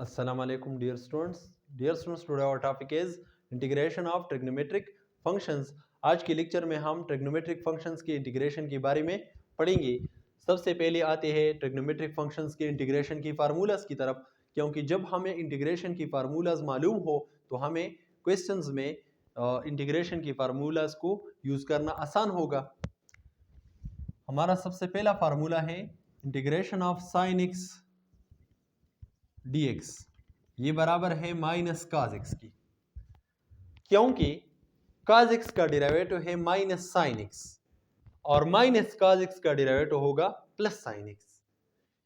Assalamu alaikum dear students. Dear students, today our topic is integration of trigonometric functions. आज के lecture में हम trigonometric functions के integration के बारे में पढ़ेंगे। सबसे पहले आते हैं trigonometric functions के इंटीग्रेशन की फार्मूलाज की तरफ, क्योंकि जब हमें इंटीग्रेशन की फार्मूलाज मालूम हो तो हमें क्वेश्चंस में इंटीग्रेशन की फार्मूलाज को यूज़ करना आसान होगा। हमारा सबसे पहला फार्मूला है integration of sin x dx, ये बराबर है माइनस cos x की, क्योंकि cos x का डेरिवेटिव है माइनस sin x और माइनस cos x का डेरिवेटिव होगा प्लस sin x।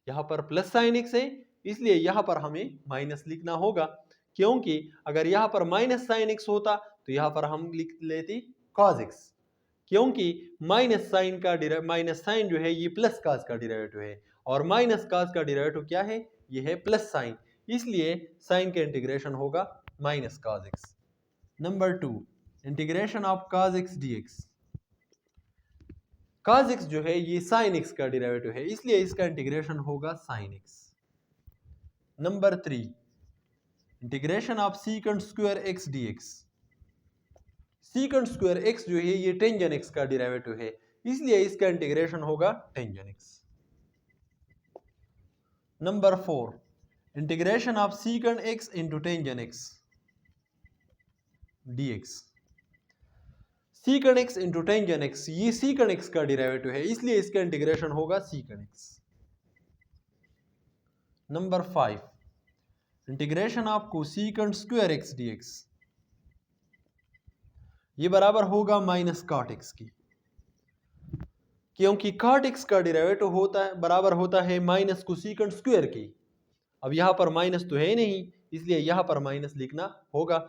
यहाँ पर प्लस sin x है इसलिए यहाँ पर हमें माइनस लिखना होगा, क्योंकि अगर यहाँ पर माइनस sin x होता तो यहाँ पर हम लिख लेते cos x, क्योंकि माइनस साइन जो है ये प्लस cos का डेरिवेटिव है और माइनस cos का डेरिवेटिव क्या है, ये है प्लस साइन, इसलिए साइन का इंटीग्रेशन होगा minus cos x। Number 2, integration of cos x dx। cos x जो है ये sin x का डेरिवेटिव है, इसलिए इसका इंटीग्रेशन होगा sin x। Number 3, integration of secant square x dx। secant square x जो है ये टेंजेंट x का डेरिवेटिव है, इसलिए इसका इंटीग्रेशन होगा tangent x। Number 4, integration of secant x into tangent x dx। secant x into tangent x, ये secant x का डेरिवेटिव है, इसलिए इसका इंटीग्रेशन होगा secant x। Number 5, integration of cosecant square x dx, ये बराबर होगा माइनस cot x की, क्योंकि cot x का डेरिवेटिव होता है बराबर होता है माइनस कोसिकेंट स्क्वायर की। अब यहाँ पर माइनस तो है नहीं, इसलिए यहाँ पर माइनस लिखना होगा।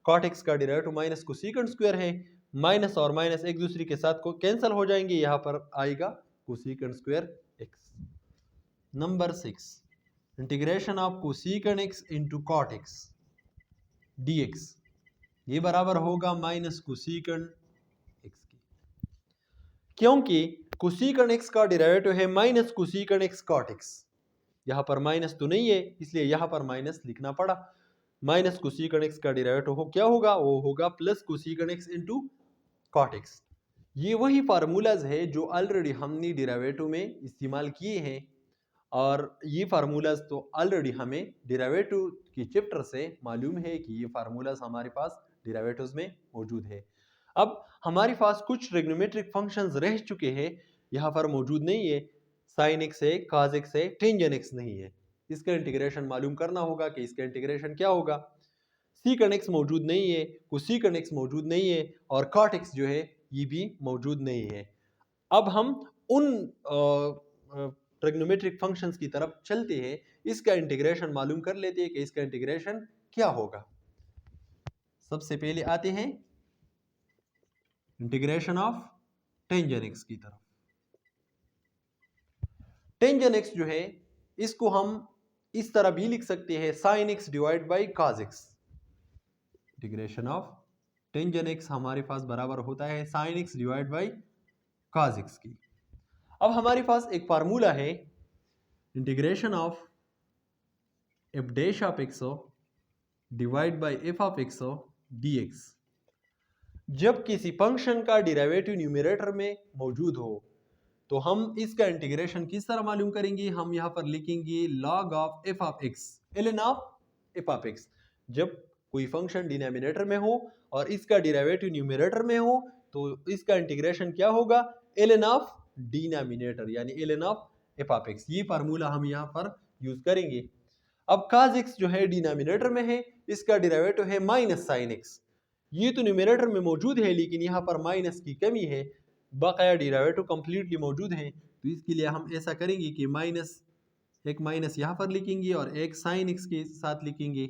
cot x का डेरिवेटिव माइनस कोसिकेंट स्क्वायर है, माइनस और माइनस एक दूसरे के साथ को कैंसिल हो जाएंगे, यहाँ पर आएगा cosecant square x। Number 6, integration of cosecant x into cot x dx, ये बराबर होगा माइनस कोसिकेंट x की, क्योंकि कोसिकेंट x का डेरिवेटिव है minus cosecant x cot x। यहाँ पर माइनस तो नहीं है, इसलिए यहाँ पर माइनस लिखना पड़ा। माइनस कोसिकेंट x का डेरिवेटिव हो क्या होगा, वो होगा plus cosecant x into cot x। ये वही फार्मूलाज है जो ऑलरेडी हमने डेरिवेटिव में इस्तेमाल किए हैं, और ये फार्मूलाज तो ऑलरेडी हमें डेरिवेटिव की चैप्टर से मालूम है कि ये फार्मूलाज हमारे पास डेरिवेटिव्स में मौजूद है। अब हमारे पास कुछ ट्रिग्नोमेट्रिक फंक्शंस रह चुके हैं, यहाँ पर मौजूद नहीं है। sin x है, cos x है, टेंजेंट x नहीं है। इसका इंटीग्रेशन मालूम करना होगा कि इसका इंटीग्रेशन क्या होगा। secant x मौजूद नहीं है, cosecant x मौजूद नहीं है और cot x जो है ये भी मौजूद नहीं है। अब हम उन ट्रिग्नोमेट्रिक फंक्शंस की तरफ चलते हैं, इसका इंटीग्रेशन मालूम कर लेते हैं कि इसका इंटीग्रेशन क्या होगा। सबसे पहले आते हैं इंटीग्रेशन ऑफ टेंजेंट x की तरफ। टेंजेंट x जो है इसको हम इस तरह भी लिख सकते हैं, sin x divide by cos x। Integration of tangent x हमारे पास बराबर होता है sin x divide by cos x की। अब हमारे पास एक फार्मूला है, integration of f dash of x divide by f of x dx। जब किसी फंक्शन का डेरिवेटिव न्यूमरेटर में मौजूद हो तो हम इसका इंटीग्रेशन किस तरह मालूम करेंगे, हम यहाँ पर लिखेंगे log of f of x, ln of f of x। जब कोई फंक्शन डिनोमिनेटर में हो और इसका डेरिवेटिव न्यूमरेटर में हो तो इसका इंटीग्रेशन क्या होगा, ln ऑफ डिनोमिनेटर यानी ln of f of x। ये फार्मूला हम यहाँ पर यूज करेंगे। अब cos x जो है डिनोमिनेटर में है, इसका डेरिवेटिव है माइनस sin x। ये तो न्यूमरेटर में मौजूद है लेकिन यहाँ पर माइनस की कमी है, बकाया डेरिवेटिव कंप्लीटली मौजूद है, तो इसके लिए हम ऐसा करेंगे कि एक माइनस यहाँ पर लिखेंगे और एक sin x के साथ लिखेंगे।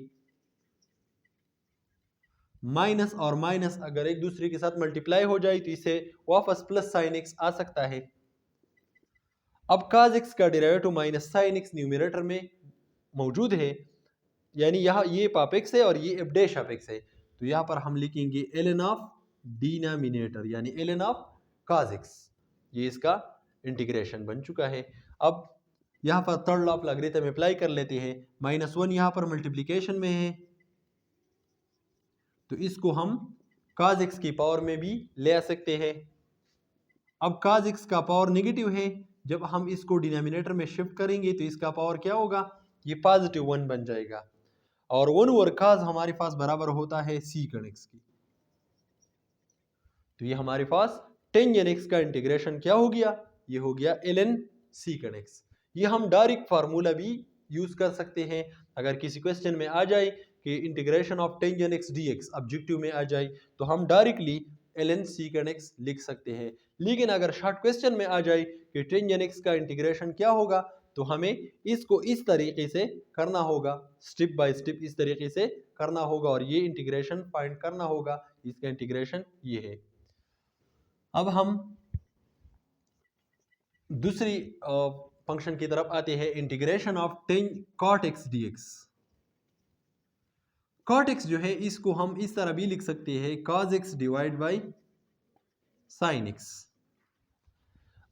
माइनस और माइनस अगर एक दूसरे के साथ मल्टीप्लाई हो जाए तो इसे वापस प्लस sin x आ सकता है। अब cos x का derivative minus sin x numerator में मौजूद है, यानी यहाँ ये पाप x है और ये f डैश ऑफ x है, तो यहाँ पर हम लिखेंगे ln ऑफ डिनोमिनेटर यानी ln ऑफ cos x। ये इसका इंटीग्रेशन बन चुका है। अब यहाँ पर third law of logarithm apply कर लेते हैं। -1 यहाँ पर मल्टीप्लिकेशन में है, तो इसको हम cos x की पावर में भी ले आ सकते हैं। अब cos x का पावर नेगेटिव है, जब हम इसको डिनोमिनेटर में शिफ्ट करेंगे तो इसका पावर क्या होगा, ये +1 बन जाएगा। और 1 ओवर cos हमारे पास बराबर होता है secant x की। तो ये हमारे पास टेंजेंट x का इंटीग्रेशन क्या हो गया, ये हो गया ln secant x। ये हम डायरेक्ट फार्मूला भी यूज कर सकते हैं। अगर किसी क्वेश्चन में आ जाए कि integration of tangent x dx objective में आ जाए, तो हम डायरेक्टली ln secant x लिख सकते हैं। लेकिन अगर शॉर्ट क्वेश्चन में आ जाए कि टेंजेंट x का इंटीग्रेशन क्या होगा, तो हमें इसको इस तरीके से करना होगा, स्टेप बाय स्टेप इस तरीके से करना होगा और ये इंटीग्रेशन फाइंड करना होगा। इसका इंटीग्रेशन ये है। अब हम दूसरी फंक्शन की तरफ आते हैं, integration of cot x dx। cot x जो है इसको हम इस तरह भी लिख सकते हैं, cos x divide by sin x।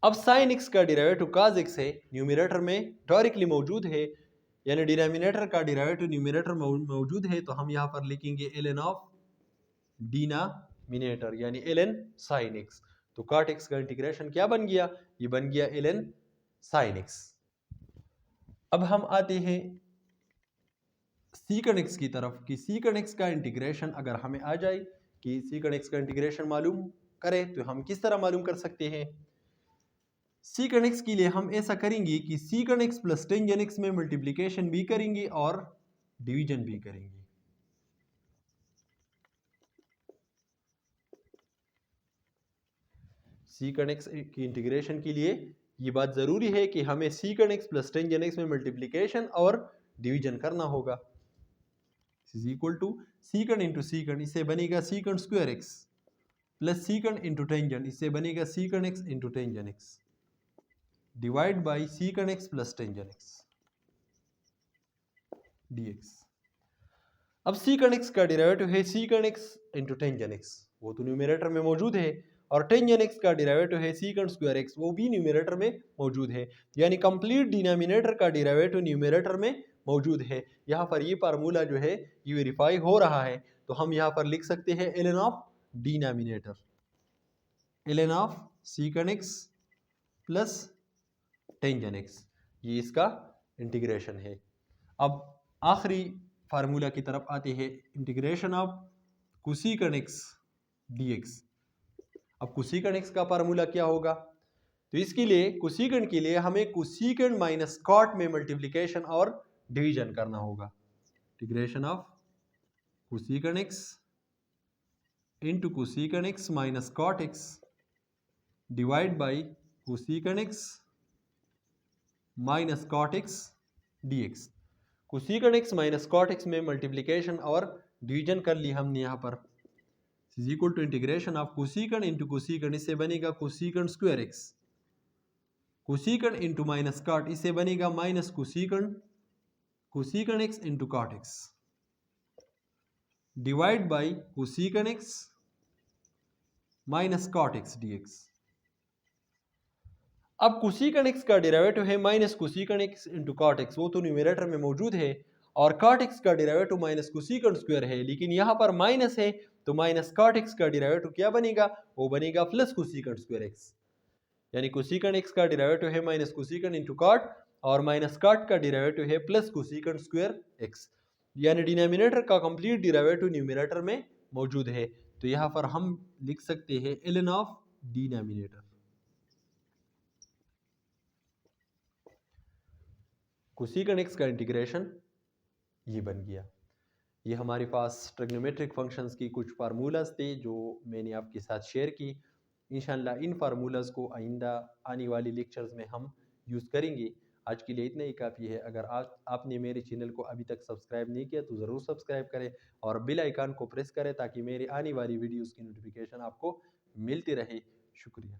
अब sin x का डेरिवेटिव cos x है, न्यूमरेटर में डायरेक्टली मौजूद है, यानी डिनोमिनेटर का डेरिवेटिव न्यूमरेटर मौजूद है, तो हम यहाँ पर लिखेंगे ln ऑफ डिनोमिनेटर यानी ln sin x। तो cot x का इंटीग्रेशन क्या बन गया, ये बन गया ln sin x। अब हम आते हैं secant x की तरफ कि secant x का इंटीग्रेशन अगर हमें आ जाए कि secant x का इंटीग्रेशन मालूम करें, तो हम किस तरह मालूम कर सकते हैं। secant x के लिए हम ऐसा करेंगे कि secant x plus tangent x में मल्टीप्लिकेशन भी करेंगे और डिवीजन भी करेंगे। secant x की इंटीग्रेशन के लिए ये बात जरूरी है कि हमें secant x plus tangent x में मल्टीप्लिकेशन और डिवीजन करना होगा। Is equal to secant into secant, इससे बनेगा secant square x plus secant into tangent, इससे बनेगा secant x into tangent x divide by secant x plus tangent x dx। अब secant x का डेरिवेटिव है secant x into tangent x, वो तो numerator में मौजूद है, और टेंजेंट x का डेरिवेटिव है secant स्क्वायर x, वो भी न्यूमरेटर में मौजूद है, यानी कंप्लीट डिनोमिनेटर का डेरिवेटिव न्यूमरेटर में मौजूद है। यहाँ पर ये फार्मूला जो है ये वेरीफाई हो रहा है, तो हम यहाँ पर लिख सकते हैं ln of denominator, ln of secant x plus tangent x, ये इसका इंटीग्रेशन है। अब आखिरी फार्मूला की तरफ आते हैं, integration of cosecant x dx। अब cosecant x का फार्मूला क्या होगा, तो इसके लिए cosecant के लिए हमें cosecant माइनस cot में मल्टीप्लिकेशन और डिवीजन करना होगा। Integration of cosecant x into cosecant x minus cot x divide by cosecant x minus cot x dx। cosecant x minus cot x में मल्टीप्लिकेशन और डिवीजन कर ली हमने यहाँ पर, is equal to integration of cosecant into cosecant, इससे बनेगा cosecant square x, cosecant into minus cot, इससे बनेगा minus cosecant x into cot x divide by cosecant x minus cot x dx। अब cosecant x का derivative है minus cosecant x into cot x, वो तो numerator में मौजूद है, और cot x का डेरिवेटिव माइनस cosecant स्क्वायर है, लेकिन यहाँ पर माइनस है, तो माइनस cot x का डेरिवेटिव क्या बनेगा, वो बनेगा प्लस cosecant स्क्वायर x, यानी cosecant x का डेरिवेटिव है माइनस cosecant इंटू cot, और माइनस cot का डेरिवेटिव है प्लस cosecant स्क्वायर x, यानी डिनोमिनेटर का कंप्लीट डेरिवेटिव न्यूमरेटर में मौजूद है। तो यहाँ पर हम लिख सकते हैं ln of denominator. cosecant x का इंटीग्रेशन ये बन गया। ये हमारे पास ट्रिग्नोमेट्रिक फंक्शंस की कुछ फार्मूलाज थे जो मैंने आपके साथ शेयर की। इंशाल्लाह इन फार्मूलाज को आइंदा आने वाली लेक्चर्स में हम यूज़ करेंगे। आज के लिए इतना ही काफ़ी है। अगर आपने मेरे चैनल को अभी तक सब्सक्राइब नहीं किया तो ज़रूर सब्सक्राइब करें और बेल आइकन को प्रेस करें ताकि मेरे आने वाली वीडियोज़ की नोटिफिकेशन आपको मिलती रहे। शुक्रिया।